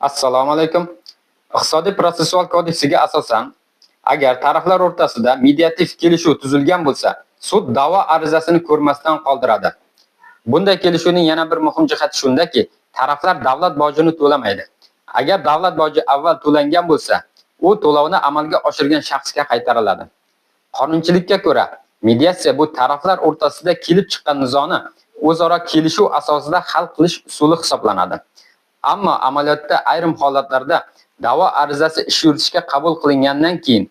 Assalomu alaykum. Iqtisodiy protsessual kodeksiga asosan, agar taraflar o'rtasida mediativ kelishuv tuzilgan bo'lsa, sud da'vo arizasini ko'rmasdan qoldiradi. Bunday kelishuvning yana bir muhim jihati shundaki, taraflar davlat bojini to'lamaydi. Agar davlat boji avval to'langan bo'lsa, u to'lovni amalga oshirgan shaxsga qaytariladi. Qonunchilikka ko'ra, mediatsiya bu taraflar o'rtasida kelib chiqqan nizoni o'zaro kelishuv asosida hal qilish usuli hisoblanadi. Ammo amaliyotda ayrim holatlarda da'vo arizasi ish yuritishga qabul qilingandan keyin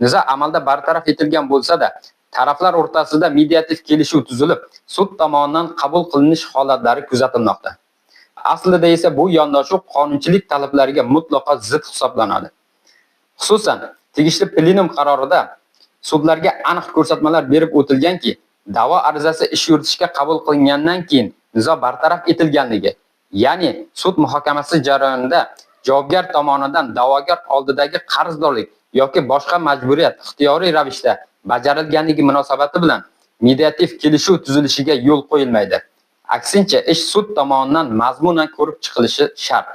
nizo amalda bartaraf etilgan bo'lsa-da, taraflar o'rtasida mediativ kelishuv tuzilib, sud tomonidan qabul qilinish holatlari kuzatilmoqda. Aslida esa bu yondashuv qonunchilik talablariga mutlaqo zid hisoblanadi. Xususan, tegishli plenum qarorida sudlarga aniq ko'rsatmalar berib o'tilganki, da'vo arizasi ish yuritishga qabul qilingandan keyin nizo bartaraf etilganligi, ya'ni sud muhokamasi jarayonida javobgar tomonidan da'vogar oldidagi qarzdorlik yoki boshqa majburiyat ixtiyoriy ravishda bajarilganligi munosabati bilan mediativ kelishuv tuzilishiga yo'l qo'yilmaydi. Aksincha, ish sud tomonidan mazmunan ko'rib chiqilishi shart.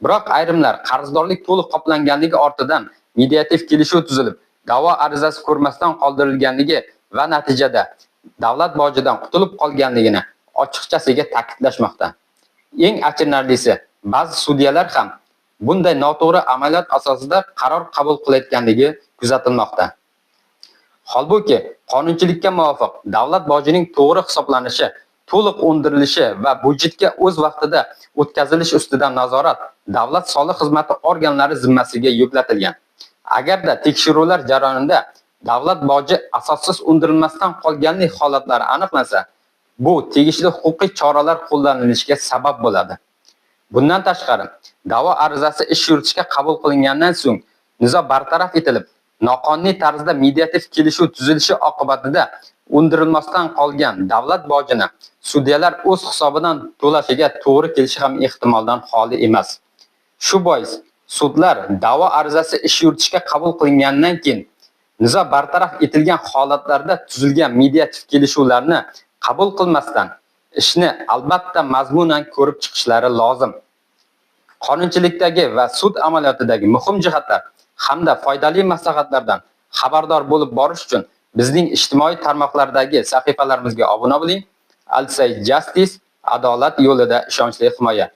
Biroq ayrimlar qarzdorlik to'liq qoplanganligi ortidan mediativ kelishuv tuzilib, da'vo arizasi ko'rmasdan qoldirilganligi va natijada davlat bojidan qutulib qolganligini ochiqchasiga ta'kidlashmoqda. Eng achinarlisi, ba'zi sudyalar ham bunday noto'g'ri amaliyot asosida qaror qabul qilayotganligi kuzatilmoqda. Holbuki, qonunchilikka muvofiq davlat bojining to'g'ri hisoblanishi, to'liq undirilishi va budjetga o'z vaqtida o'tkazilish ustidan nazorat davlat soliq xizmati organlari zimmasiga yuklatilgan. Agarda tekshiruvlar jarayonida davlat boji asossiz undirilmasdan qolganlik holatlari aniqlansa, bu tegishli huquqiy choralar qo'llanilishiga sabab bo'ladi. Bundan tashqari, da'vo arizasi ish yuritishga qabul qilingandan so'ng nizo bartaraf etilib, noqonuniy tarzda mediativ kelishuv tuzilishi oqibatida undirilmasdan qolgan davlat bojini sudyalar o'z hisobidan to'lashiga to'g'ri kelishi ham ehtimoldan xoli emas. Shu bois sudlar da'vo arizasi ish yuritishga qabul qilingandan keyin nizo bartaraf etilgan holatlarda tuzilgan mediativ kelishuvlarni qabul qilmasdan ishni albatta mazmunan ko'rib chiqishlari lozim. Qonunchilikdagi va sud amaliyotidagi muhim jihatlar hamda foydali maslahatlardan xabardor bo'lib borish uchun bizning ijtimoiy tarmoqlardagi sahifalarimizga obuna bo'ling. Al Said Justice, adolat yo'lida ishonchli himoya.